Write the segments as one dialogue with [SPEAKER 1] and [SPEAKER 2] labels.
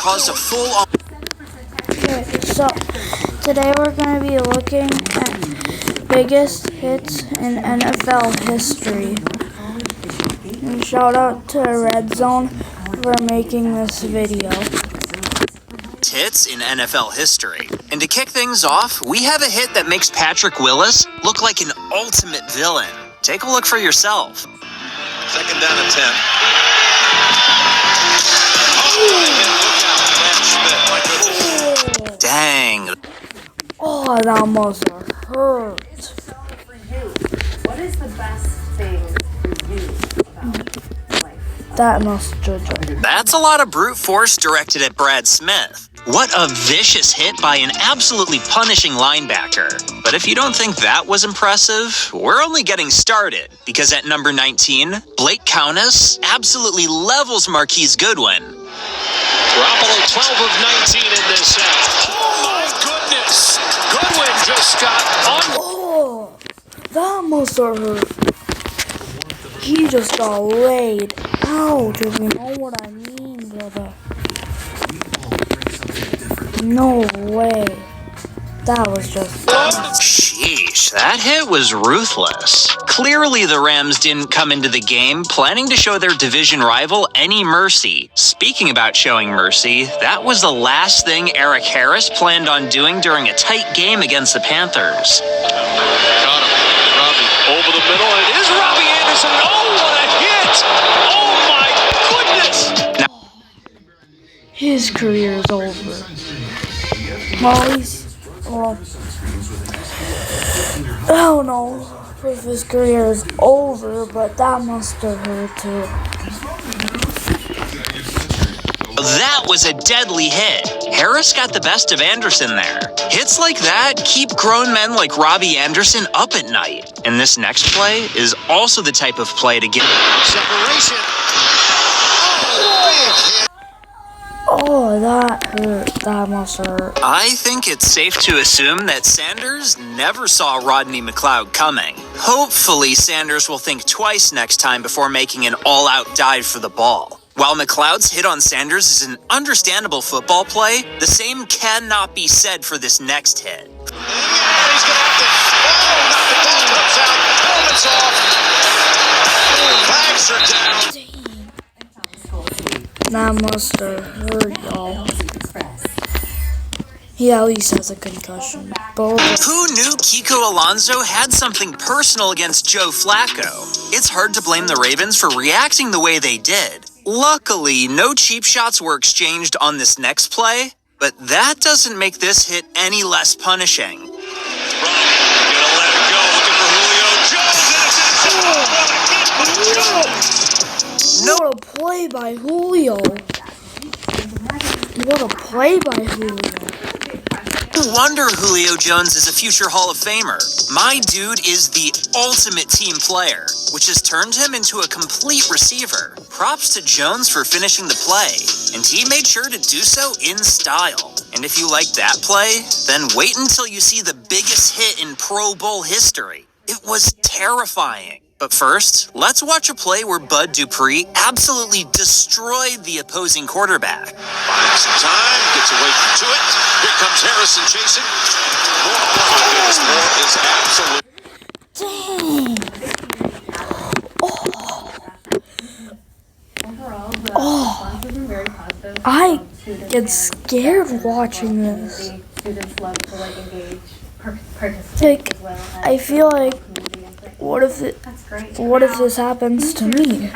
[SPEAKER 1] caused a full-on...
[SPEAKER 2] Okay, so today we're going to be looking at biggest hits in NFL history. And shout out to Red Zone for making this video.
[SPEAKER 1] Hits in NFL history. And to kick things off, we have a hit that makes Patrick Willis look like an ultimate villain. Take a look for yourself.
[SPEAKER 3] Second down and 10.
[SPEAKER 1] Dang.
[SPEAKER 2] Oh, that must have hurt.
[SPEAKER 4] What is the best thing for you about life?
[SPEAKER 2] That must have.
[SPEAKER 1] That's a lot of brute force directed at Brad Smith. What a vicious hit by an absolutely punishing linebacker. But if you don't think that was impressive, we're only getting started. Because at number 19, Blake Countess absolutely levels Marquise Goodwin.
[SPEAKER 3] Garoppolo 12 of 19 in this set. Oh my goodness! Goodwin just got on.
[SPEAKER 2] Oh, that must have hurt. He just got laid out, if you know what I mean, brother. No way. That was just...
[SPEAKER 1] Sheesh, that hit was ruthless. Clearly the Rams didn't come into the game planning to show their division rival any mercy. Speaking about showing mercy, that was the last thing Eric Harris planned on doing during a tight game against the Panthers.
[SPEAKER 3] Got him. Robbie over the middle, and it is Robbie Anderson. Oh, what a hit! Oh my goodness!
[SPEAKER 1] Now,
[SPEAKER 2] his career is over. Well, I don't know if his career is over, but that must have hurt too.
[SPEAKER 1] that was a deadly hit. Harris got the best of Anderson there. Hits like that keep grown men like Robbie Anderson up at night. And this next play is also the type of play to get
[SPEAKER 3] Separation.
[SPEAKER 2] Oh, that hurt. That must hurt.
[SPEAKER 1] I think it's safe to assume that Sanders never saw Rodney McLeod coming. Hopefully, Sanders will think twice next time before making an all-out dive for the ball. While McLeod's hit on Sanders is an understandable football play, the same cannot be said for this next hit.
[SPEAKER 3] He's going to have to... Oh, the ball comes out. Helmets off. Flags are down.
[SPEAKER 2] That must have hurt, y'all. He at least has a concussion. But
[SPEAKER 1] Who knew Kiko Alonso had something personal against Joe Flacco? It's hard to blame the Ravens for reacting the way they did. Luckily, no cheap shots were exchanged on this next play, but that doesn't make this hit any less punishing.
[SPEAKER 3] Gonna let it go. Looking for Julio Jones.
[SPEAKER 2] what a play by Julio. What a play by Julio.
[SPEAKER 1] No wonder Julio Jones is a future Hall of Famer. My dude is the ultimate team player, which has turned him into a complete receiver. Props to Jones for finishing the play, and he made sure to do so in style. And if you like that play, then wait until you see the biggest hit in Pro Bowl history. It was terrifying. But first, let's watch a play where Bud Dupree absolutely destroyed the opposing quarterback.
[SPEAKER 3] Finds some time, gets away to it. Here comes Harrison chasing.
[SPEAKER 2] Dang. I get scared watching this. Like, I feel like, what if this happens to me?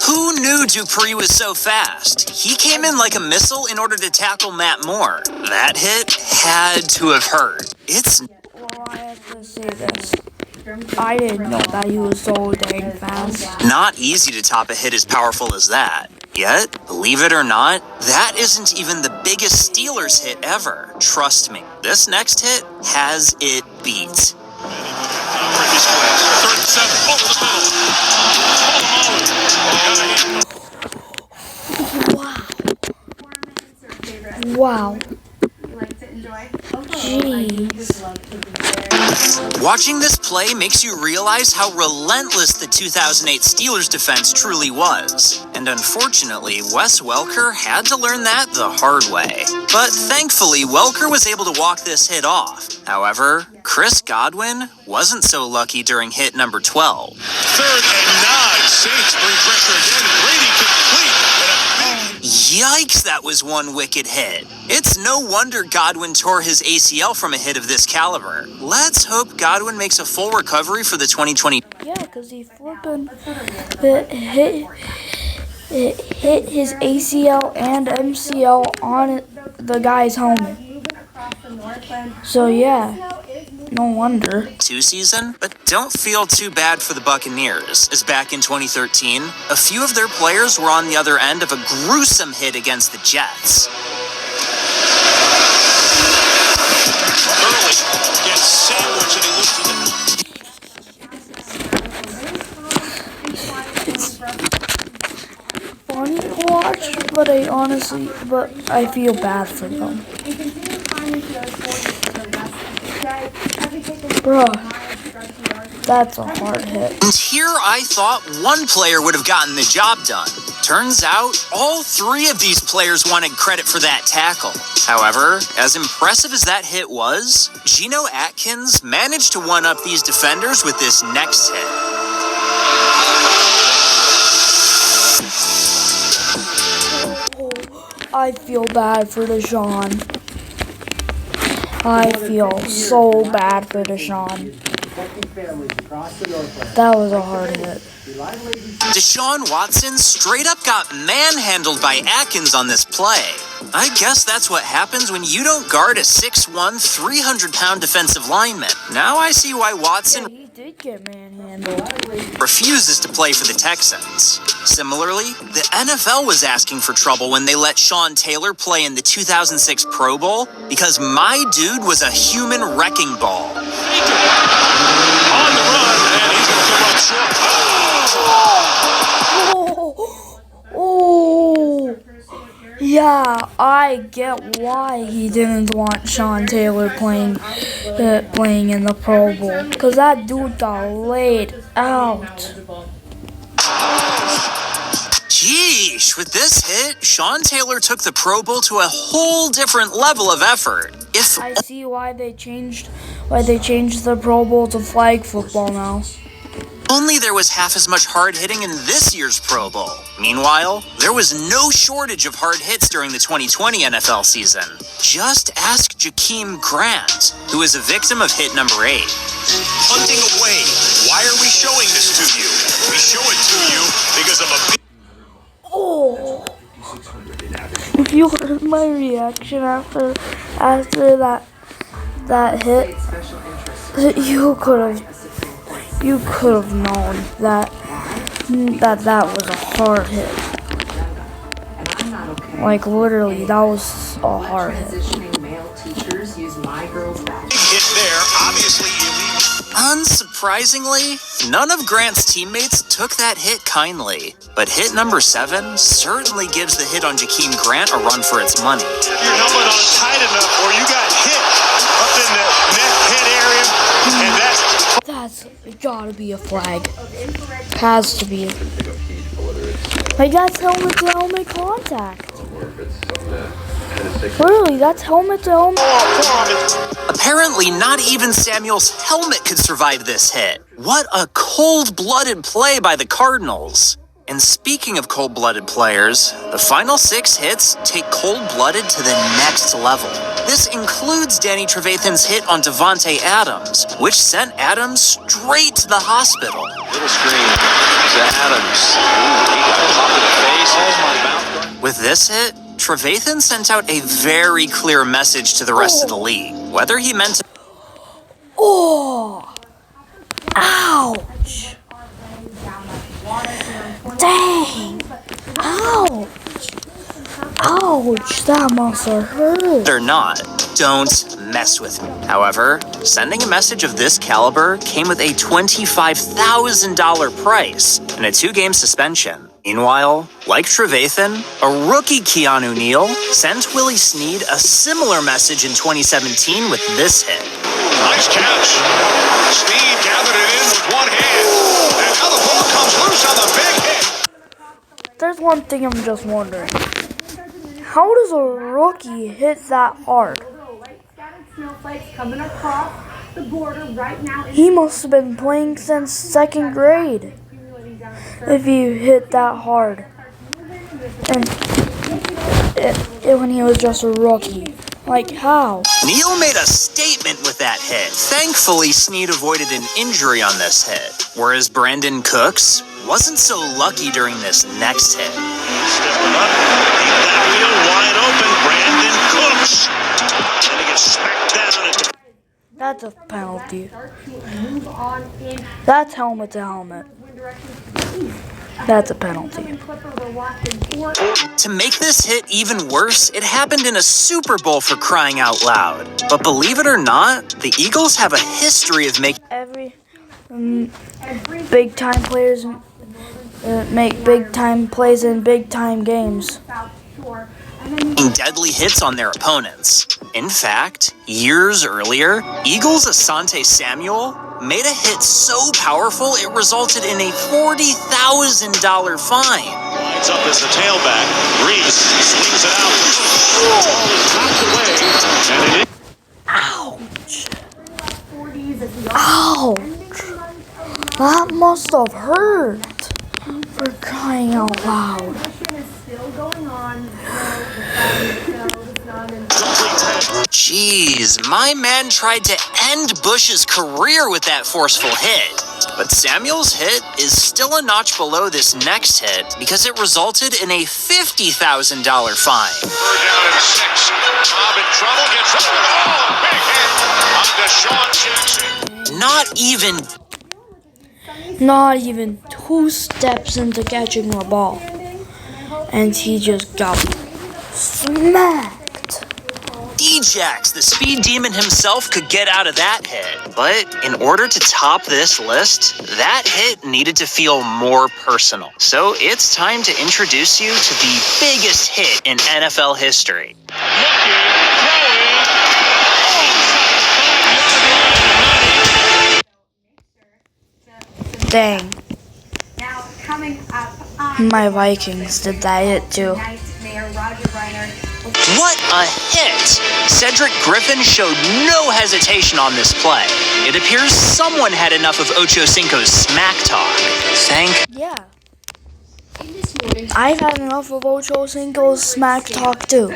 [SPEAKER 1] Who knew Dupree was so fast? He came in like a missile in order to tackle Matt Moore. That hit had to have hurt.
[SPEAKER 2] Well, I have to say this. I didn't know that he was so dang fast.
[SPEAKER 1] Not easy to top a hit as powerful as that. Yet, believe it or not, that isn't even the biggest Steelers hit ever. Trust me, this next hit has it beat.
[SPEAKER 2] Wow.
[SPEAKER 4] enjoy.
[SPEAKER 2] Jeez.
[SPEAKER 1] Watching this play makes you realize how relentless the 2008 Steelers defense truly was. And unfortunately, Wes Welker had to learn that the hard way. But thankfully, Welker was able to walk this hit off. However, Chris Godwin wasn't so lucky during hit number 12.
[SPEAKER 3] 3rd and 9. Saints bring pressure again. Brady complete.
[SPEAKER 1] Yikes, that was one wicked hit. It's no wonder Godwin tore his ACL from a hit of this caliber. Let's hope Godwin makes a full recovery for the 2020.
[SPEAKER 2] Yeah, because he flipping hit his ACL and MCL on the guy's helmet. So yeah, no wonder.
[SPEAKER 1] Season, but don't feel too bad for the Buccaneers, as back in 2013, a few of their players were on the other end of a gruesome hit against the Jets.
[SPEAKER 3] Early gets sandwiched and he looks
[SPEAKER 2] Funny to watch, but I feel bad for them. Bruh, that's a hard hit.
[SPEAKER 1] And here I thought one player would have gotten the job done. Turns out, all 3 of these players wanted credit for that tackle. However, as impressive as that hit was, Geno Atkins managed to one-up these defenders with this next hit.
[SPEAKER 2] I feel bad for Deshaun. I feel so bad for Deshaun. That was a hard hit.
[SPEAKER 1] Deshaun Watson straight up got manhandled by Atkins on this play. I guess that's what happens when you don't guard a 6'1", 300-pound defensive lineman. Now I see why Watson
[SPEAKER 2] He did get manhandled.
[SPEAKER 1] refuses to play for the Texans. Similarly, the NFL was asking for trouble when they let Sean Taylor play in the 2006 Pro Bowl because my dude was a human wrecking ball.
[SPEAKER 3] on the run, and he's going to come up short.
[SPEAKER 2] Oh, yeah, I get why he didn't want Sean Taylor playing in the Pro Bowl, because that dude got laid out.
[SPEAKER 1] Sheesh, with this hit, Sean Taylor took the Pro Bowl to a whole different level of effort. If
[SPEAKER 2] I see why they changed the Pro Bowl to flag football now.
[SPEAKER 1] only there was half as much hard hitting in this year's Pro Bowl. Meanwhile, there was no shortage of hard hits during the 2020 NFL season. Just ask Jakeem Grant, who is a victim of hit number 8.
[SPEAKER 3] Punting away. Why are we showing this to you? We show it to you because of a big...
[SPEAKER 2] Oh! If you heard my reaction after that hit, you could have known that was a hard hit. Like literally, that was a hard hit.
[SPEAKER 3] Big hit there, obviously illegal.
[SPEAKER 1] Unsurprisingly, none of Grant's teammates took that hit kindly. But hit number 7 certainly gives the hit on Jakeem Grant a run for its money.
[SPEAKER 3] Your helmet on tight enough or you got hit up in the neck head area, and
[SPEAKER 2] That's gotta be a flag. Has to be. Like that's helmet to helmet contact. Really, that's helmet to helmet.
[SPEAKER 1] Apparently, not even Samuel's helmet could survive this hit. What a cold-blooded play by the Cardinals. And speaking of cold-blooded players, the final 6 hits take cold-blooded to the next level. This includes Danny Trevathan's hit on Devontae Adams, which sent Adams straight to the hospital.
[SPEAKER 3] little screen to Adams. Ooh, he got popped in the face.
[SPEAKER 1] With this hit, Trevathan sent out a very clear message to the rest of the league. Whether he meant to...
[SPEAKER 2] Oh! Ouch! Dang! Ouch! Ouch! That must have hurt.
[SPEAKER 1] or not, don't mess with me. However, sending a message of this caliber came with a $25,000 price and a 2-game suspension. Meanwhile, like Trevathan, a rookie Keanu Neal sent Willie Snead a similar message in 2017 with this hit.
[SPEAKER 3] Nice catch. Snead gathered it in with one hand. And now the ball comes loose on the big hit.
[SPEAKER 2] There's one thing I'm just wondering. How does a rookie hit that hard?
[SPEAKER 4] Little light scattered snowflakes coming across the border right now.
[SPEAKER 2] He must have been playing since second grade if he hit that hard. And when he was just a rookie. Like, how?
[SPEAKER 1] Neal made a statement with that hit. Thankfully, Snead avoided an injury on this hit, whereas Brandon Cooks wasn't so lucky during this next hit.
[SPEAKER 3] Stepping up, keep that wheel wide open. Brandon Cooks. And he gets smacked down at the...
[SPEAKER 2] That's a penalty. That's helmet to helmet. That's a penalty.
[SPEAKER 1] To make this hit even worse, it happened in a Super Bowl, for crying out loud. But believe it or not, the Eagles have a history of making
[SPEAKER 2] Every big time players make big time plays in big time games.
[SPEAKER 1] deadly hits on their opponents. In fact, years earlier, Eagles' Asante Samuel made a hit so powerful it resulted in a $40,000 fine.
[SPEAKER 3] Lines up as the tailback. Reese swings it out. The ball is knocked away. And it is...
[SPEAKER 2] Ouch! Ouch! That must have hurt, for crying out loud.
[SPEAKER 1] Jeez, my man tried to end Bush's career with that forceful hit. But Samuel's hit is still a notch below this next hit because it resulted in a $50,000 fine.
[SPEAKER 3] Third down and 6. Cobb in trouble, gets over the ball. Big hit on Deshaun Jackson.
[SPEAKER 2] Not even 2 steps into catching the ball. And he just got smacked.
[SPEAKER 1] Djax, the speed demon himself, could get out of that hit. But in order to top this list, that hit needed to feel more personal. So it's time to introduce you to the biggest hit in NFL history.
[SPEAKER 2] Dang.
[SPEAKER 4] Now coming up,
[SPEAKER 2] My Vikings did that hit too.
[SPEAKER 4] Mayor Roger Reiner.
[SPEAKER 1] What a hit! Cedric Griffin showed no hesitation on this play. It appears someone had enough of Ocho Cinco's smack talk.
[SPEAKER 2] Yeah. I've had enough of Ocho Cinco's smack talk too.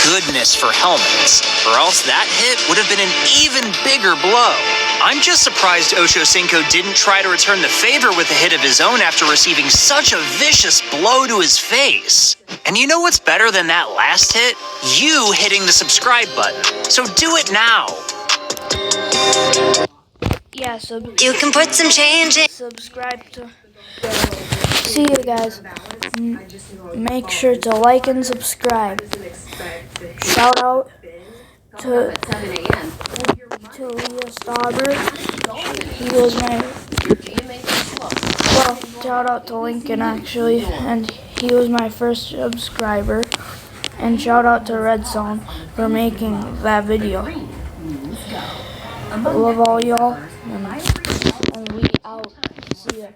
[SPEAKER 1] Goodness for helmets, or else that hit would have been an even bigger blow. I'm just surprised Ocho Cinco didn't try to return the favor with a hit of his own after receiving such a vicious blow to his face. And you know what's better than that last hit? You hitting the subscribe button. So do it now.
[SPEAKER 2] Yeah, so
[SPEAKER 5] You can put some change in.
[SPEAKER 2] subscribe to. See you guys. Make sure to like and subscribe. Shout out to Leah Stauber. He was my shout out to Lincoln actually, and he was my first subscriber. And shout out to Red Zone for making that video. I love all y'all, and we out. See ya.